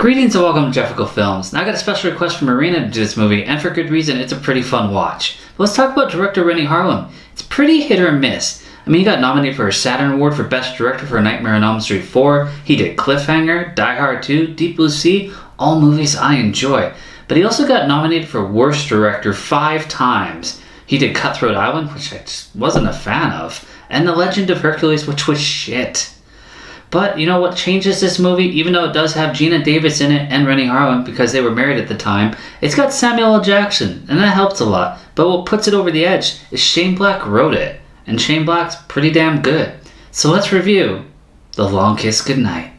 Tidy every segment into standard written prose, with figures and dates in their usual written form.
Greetings and welcome to Jeffrical Films. Now I got a special request from Marina to do this movie, and for good reason. It's a pretty fun watch. But let's talk about director Renny Harlin. It's pretty hit or miss. I mean, he got nominated for a Saturn Award for Best Director for Nightmare on Elm Street 4. He did Cliffhanger, Die Hard 2, Deep Blue Sea, all movies I enjoy. But he also got nominated for Worst Director 5 times. He did Cutthroat Island, which I just wasn't a fan of, and The Legend of Hercules, which was shit. But you know what changes this movie, even though it does have Geena Davis in it and Renny Harlin because they were married at the time, it's got Samuel L. Jackson, and that helps a lot. But what puts it over the edge is Shane Black wrote it, and Shane Black's pretty damn good. So let's review The Long Kiss Goodnight.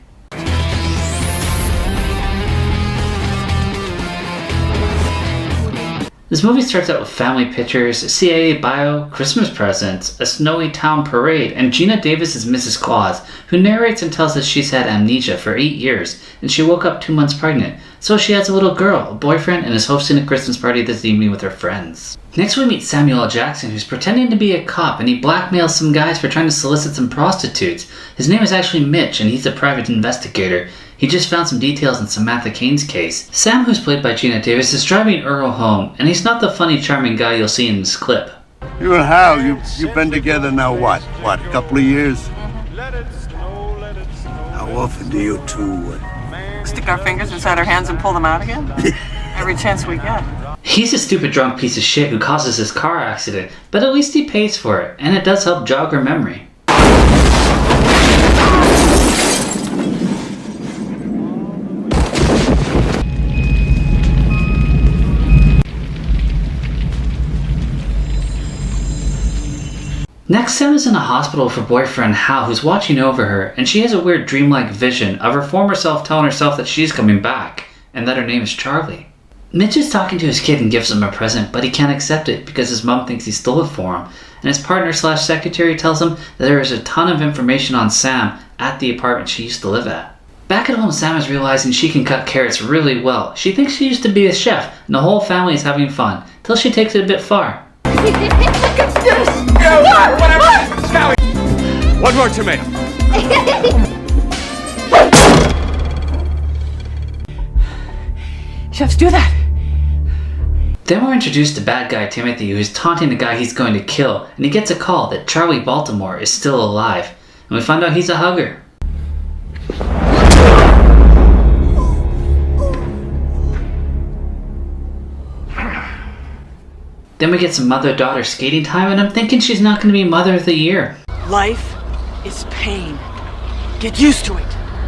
This movie starts out with family pictures, CIA bio, Christmas presents, a snowy town parade, and Geena Davis is Mrs. Claus, who narrates and tells us she's had amnesia for 8 years, and she woke up 2 months pregnant. So she has a little girl, a boyfriend, and is hosting a Christmas party this evening with her friends. Next we meet Samuel L. Jackson, who's pretending to be a cop, and he blackmails some guys for trying to solicit some prostitutes. His name is actually Mitch, and he's a private investigator. He just found some details in Samantha Cain's case. Sam, who's played by Geena Davis, is driving Earl home, and he's not the funny, charming guy you'll see in this clip. You and Hal, you've been together now what, a couple of years? How often do you two stick our fingers inside our hands and pull them out again? Every chance we get. He's a stupid drunk piece of shit who causes his car accident, but at least he pays for it, and it does help jog her memory. Next, Sam is in a hospital with her boyfriend Hal, who's watching over her, and she has a weird dreamlike vision of her former self telling herself that she's coming back, and that her name is Charlie. Mitch is talking to his kid and gives him a present, but he can't accept it because his mom thinks he stole it for him, and his partner/secretary tells him that there is a ton of information on Sam at the apartment she used to live at. Back at home, Sam is realizing she can cut carrots really well. She thinks she used to be a chef, and the whole family is having fun, till she takes it a bit far. One more tomato. Chefs do that. Then we're introduced to bad guy Timothy, who is taunting the guy he's going to kill, and he gets a call that Charlie Baltimore is still alive, and we find out he's a hugger. Then we get some mother-daughter skating time, and I'm thinking she's not going to be Mother of the Year. Life is pain. Get used to it.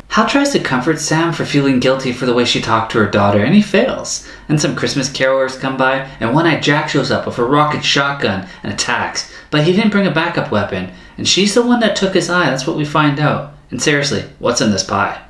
Hal tries to comfort Sam for feeling guilty for the way she talked to her daughter, and he fails. And some Christmas carolers come by, and One-Eyed Jack shows up with a rocket shotgun and attacks. But he didn't bring a backup weapon, and she's the one that took his eye, that's what we find out. And seriously, what's in this pie?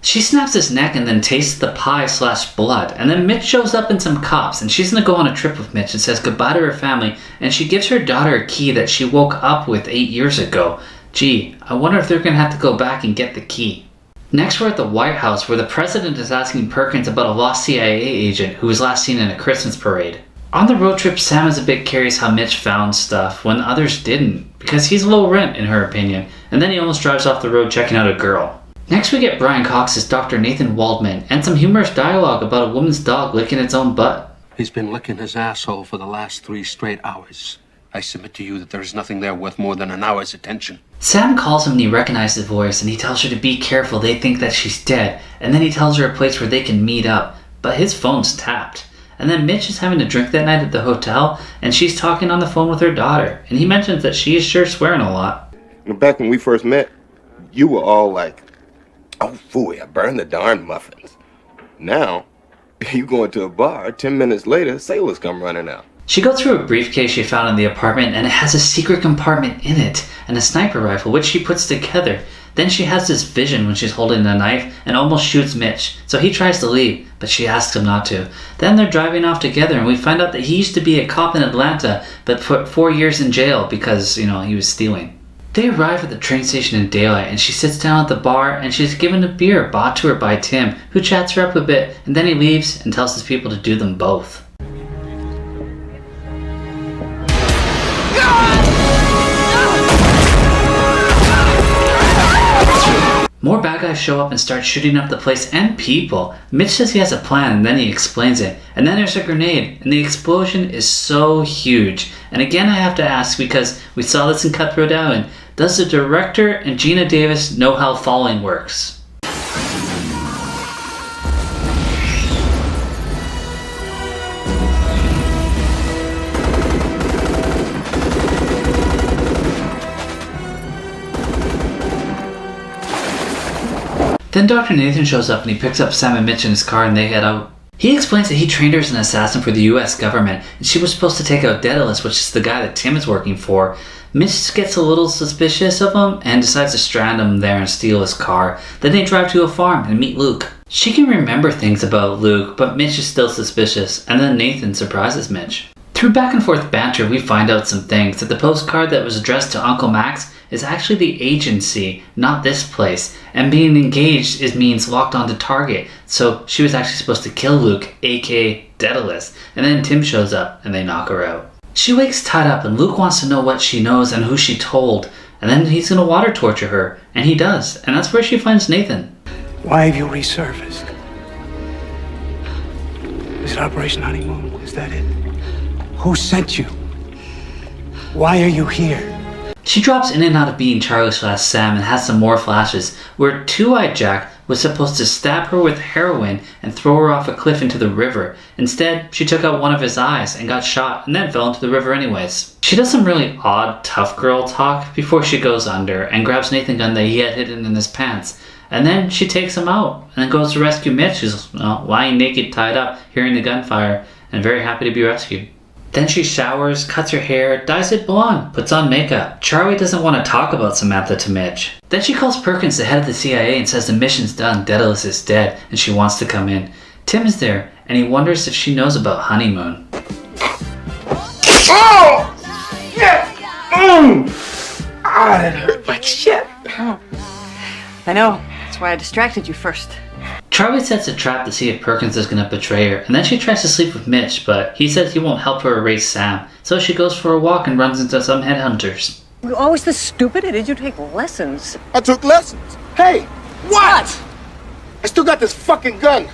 She snaps his neck and then tastes the pie/blood, and then Mitch shows up and some cops, and she's gonna go on a trip with Mitch and says goodbye to her family, and she gives her daughter a key that she woke up with 8 years ago. Gee, I wonder if they're gonna have to go back and get the key. Next we're at the White House, where the president is asking Perkins about a lost CIA agent who was last seen in a Christmas parade. On the road trip, Sam is a bit curious how Mitch found stuff when others didn't, because he's low rent in her opinion, and then he almost drives off the road checking out a girl. Next we get Brian Cox as Dr. Nathan Waldman, and some humorous dialogue about a woman's dog licking its own butt. He's been licking his asshole for the last 3 straight hours. I submit to you that there is nothing there worth more than an hour's attention. Sam calls him and he recognizes the voice, and he tells her to be careful, they think that she's dead, and then he tells her a place where they can meet up, but his phone's tapped. And then Mitch is having a drink that night at the hotel, and she's talking on the phone with her daughter, and he mentions that she is sure swearing a lot. Back when we first met, you were all like, "Oh, phooey, I burned the darn muffins." Now, you go into a bar, 10 minutes later, sailors come running out. She goes through a briefcase she found in the apartment, and it has a secret compartment in it, and a sniper rifle, which she puts together. Then she has this vision when she's holding a knife, and almost shoots Mitch, so he tries to leave, but she asks him not to. Then they're driving off together, and we find out that he used to be a cop in Atlanta, but put 4 years in jail because, he was stealing. They arrive at the train station in daylight, and she sits down at the bar, and she's given a beer bought to her by Tim, who chats her up a bit, and then he leaves and tells his people to do them both. More bad guys show up and start shooting up the place and people. Mitch says he has a plan and then he explains it. And then there's a grenade and the explosion is so huge. And again I have to ask, because we saw this in Cutthroat Island, does the director and Gina Davis know how falling works? Then Dr. Nathan shows up and he picks up Sam and Mitch in his car and they head out. He explains that he trained her as an assassin for the US government and she was supposed to take out Daedalus, which is the guy that Tim is working for. Mitch gets a little suspicious of him and decides to strand him there and steal his car. Then they drive to a farm and meet Luke. She can remember things about Luke, but Mitch is still suspicious, and then Nathan surprises Mitch. Through back and forth banter, we find out some things, that the postcard that was addressed to Uncle Max is actually the agency, not this place, and being engaged means locked onto target, so she was actually supposed to kill Luke, aka Daedalus, and then Tim shows up and they knock her out. She wakes tied up and Luke wants to know what she knows and who she told, and then he's gonna water torture her, and he does, and that's where she finds Nathan. Why have you resurfaced? Is it Operation Honeymoon? Is that it? Who sent you? Why are you here? She drops in and out of being Charlie/Sam and has some more flashes where Two-Eyed Jack was supposed to stab her with heroin and throw her off a cliff into the river. Instead, she took out one of his eyes and got shot and then fell into the river anyways. She does some really odd tough girl talk before she goes under and grabs Nathan gun that he had hidden in his pants. And then she takes him out and then goes to rescue Mitch, who's lying naked tied up, hearing the gunfire, and very happy to be rescued. Then she showers, cuts her hair, dyes it blonde, puts on makeup. Charlie doesn't want to talk about Samantha to Mitch. Then she calls Perkins, the head of the CIA, and says the mission's done, Daedalus is dead, and she wants to come in. Tim is there, and he wonders if she knows about Honeymoon. Oh! Shit! Ah, that hurt like shit. I know. That's why I distracted you first. Charlie sets a trap to see if Perkins is going to betray her, and then she tries to sleep with Mitch, but he says he won't help her erase Sam. So she goes for a walk and runs into some headhunters. You're always this stupid, or did you take lessons? I took lessons. Hey, what? I still got this fucking gun.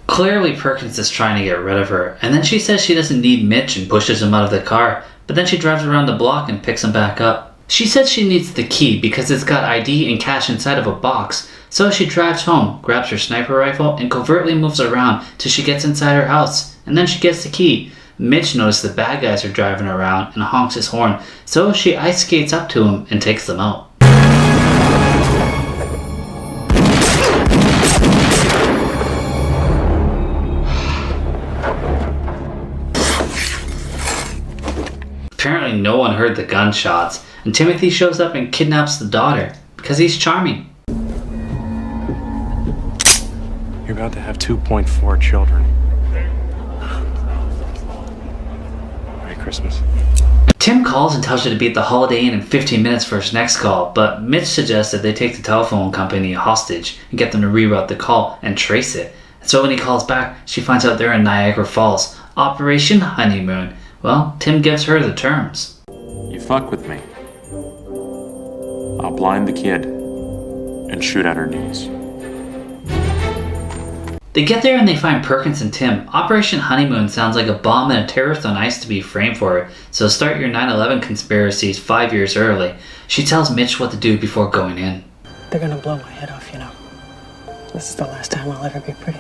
Clearly Perkins is trying to get rid of her, and then she says she doesn't need Mitch and pushes him out of the car, but then she drives around the block and picks him back up. She says she needs the key because it's got ID and cash inside of a box, so she drives home, grabs her sniper rifle, and covertly moves around till she gets inside her house, and then she gets the key. Mitch notices the bad guys are driving around and honks his horn, so she ice skates up to him and takes them out. Apparently no one heard the gunshots, and Timothy shows up and kidnaps the daughter because he's charming. You're about to have 2.4 children. Merry Christmas. Tim calls and tells her to be at the Holiday Inn in 15 minutes for his next call, but Mitch suggests that they take the telephone company hostage and get them to reroute the call and trace it. So when he calls back, she finds out they're in Niagara Falls. Operation Honeymoon. Well, Tim gives her the terms. You fuck with me, I'll blind the kid and shoot at her knees. They get there and they find Perkins and Tim. Operation Honeymoon sounds like a bomb and a terrorist on ice to be framed for it, so start your 9/11 conspiracies 5 years early. She tells Mitch what to do before going in. They're gonna blow my head off, you know. This is the last time I'll ever be pretty.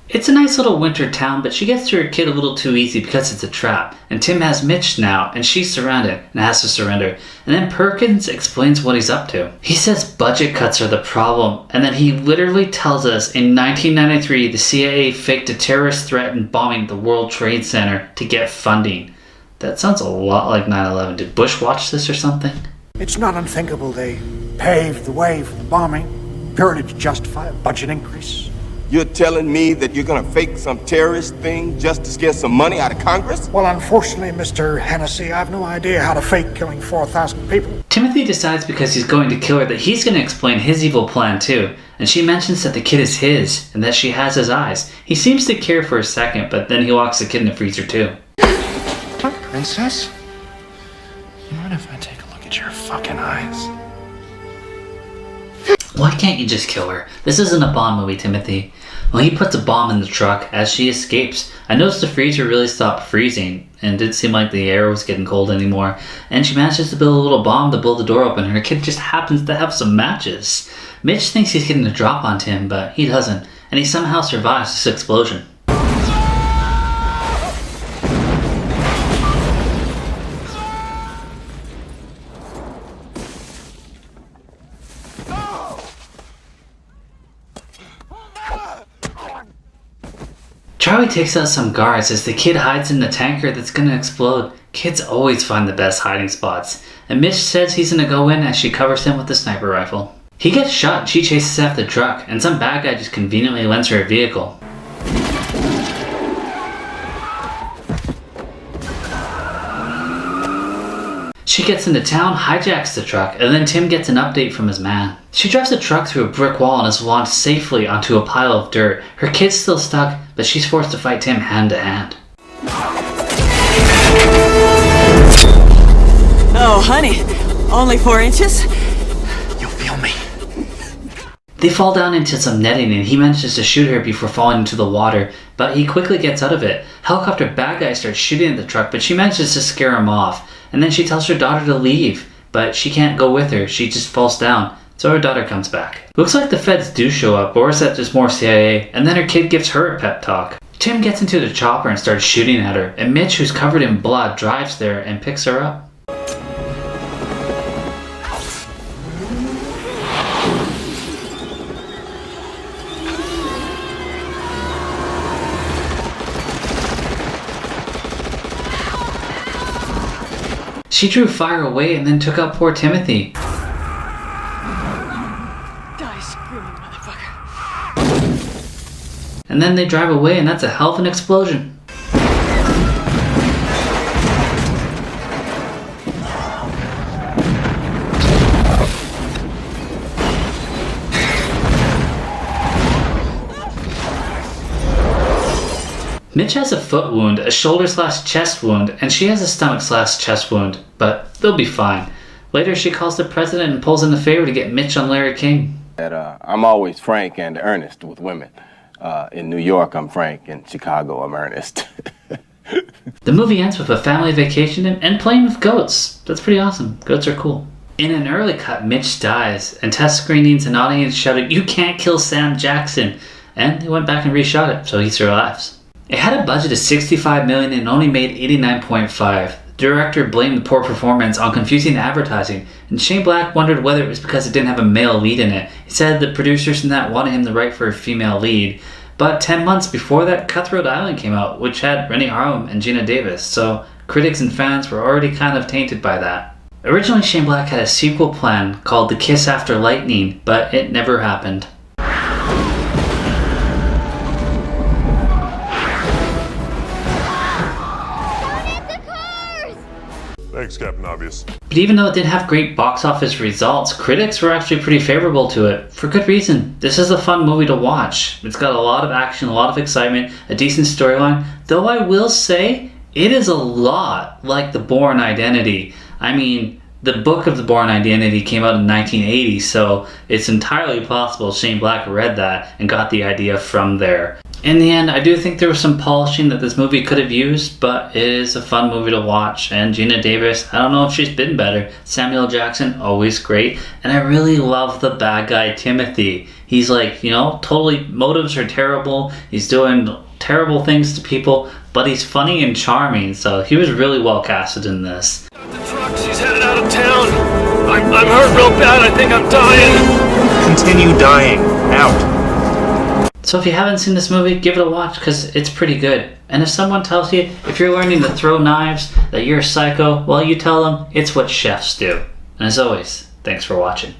It's a nice little winter town, but she gets to her kid a little too easy because it's a trap. And Tim has Mitch now, and she's surrounded and has to surrender. And then Perkins explains what he's up to. He says budget cuts are the problem, and then he literally tells us in 1993 the CIA faked a terrorist threat and bombing the World Trade Center to get funding. That sounds a lot like 9/11. Did Bush watch this or something? It's not unthinkable they paved the way for the bombing, purely to justify a budget increase. You're telling me that you're gonna fake some terrorist thing just to scare some money out of Congress? Well, unfortunately, Mr. Hennessy, I have no idea how to fake killing 4,000 people. Timothy decides because he's going to kill her that he's going to explain his evil plan too, and she mentions that the kid is his and that she has his eyes. He seems to care for a second, but then he locks the kid in the freezer too. What, princess? You mind if I take a look at your fucking eyes? Why can't you just kill her? This isn't a Bond movie, Timothy. Well, he puts a bomb in the truck as she escapes. I noticed the freezer really stopped freezing, and it didn't seem like the air was getting cold anymore. And she manages to build a little bomb to blow the door open, and her kid just happens to have some matches. Mitch thinks he's getting a drop on Tim, but he doesn't, and he somehow survives this explosion. Charlie takes out some guards as the kid hides in the tanker that's gonna explode. Kids always find the best hiding spots, and Mitch says he's gonna go in as she covers him with the sniper rifle. He gets shot and she chases after the truck, and some bad guy just conveniently lends her a vehicle. She gets into town, hijacks the truck, and then Tim gets an update from his man. She drives the truck through a brick wall and is launched safely onto a pile of dirt. Her kid's still stuck, but she's forced to fight Tim hand to hand. Oh, honey, only 4 inches? You'll feel me. They fall down into some netting and he manages to shoot her before falling into the water, but he quickly gets out of it. Helicopter bad guy starts shooting at the truck, but she manages to scare him off. And then she tells her daughter to leave, but she can't go with her. She just falls down. So her daughter comes back. Looks like the feds do show up, or is that just more CIA? And then her kid gives her a pep talk. Tim gets into the chopper and starts shooting at her, and Mitch, who's covered in blood, drives there and picks her up. She drew fire away and then took out poor Timothy. Die screaming, motherfucker. And then they drive away, and that's a hell of an explosion. Mitch has a foot wound, a shoulder/chest wound, and she has a stomach/chest wound, but they'll be fine. Later, she calls the president and pulls in a favor to get Mitch on Larry King. I'm always frank and earnest with women. In New York, I'm frank. In Chicago, I'm earnest. The movie ends with a family vacation and playing with goats. That's pretty awesome. Goats are cool. In an early cut, Mitch dies, and test screenings and audience shouted, "You can't kill Sam Jackson!" And they went back and reshot it, so he survives. It had a budget of $65 million and only made $89.5. The director blamed the poor performance on confusing advertising, and Shane Black wondered whether it was because it didn't have a male lead in it. He said the producers and that wanted him to write for a female lead. But 10 months before that, Cutthroat Island came out, which had Rennie Harlin and Gina Davis, so critics and fans were already kind of tainted by that. Originally, Shane Black had a sequel plan called The Kiss After Lightning, but it never happened. Thanks, Captain Obvious. But even though it didn't have great box office results, critics were actually pretty favorable to it, for good reason. This is a fun movie to watch. It's got a lot of action, a lot of excitement, a decent storyline, though I will say, it is a lot like The Bourne Identity. I mean, the book of The Bourne Identity came out in 1980, so it's entirely possible Shane Black read that and got the idea from there. In the end, I do think there was some polishing that this movie could have used, but it is a fun movie to watch. And Gina Davis, I don't know if she's been better. Samuel Jackson, always great. And I really love the bad guy, Timothy. He's like, totally, motives are terrible. He's doing terrible things to people, but he's funny and charming, so he was really well casted in this. The truck, she's headed out of town. I'm hurt real bad. I think I'm dying. Continue dying. Out. So if you haven't seen this movie, give it a watch because it's pretty good. And if someone tells you, if you're learning to throw knives, that you're a psycho, well, you tell them it's what chefs do. And as always, thanks for watching.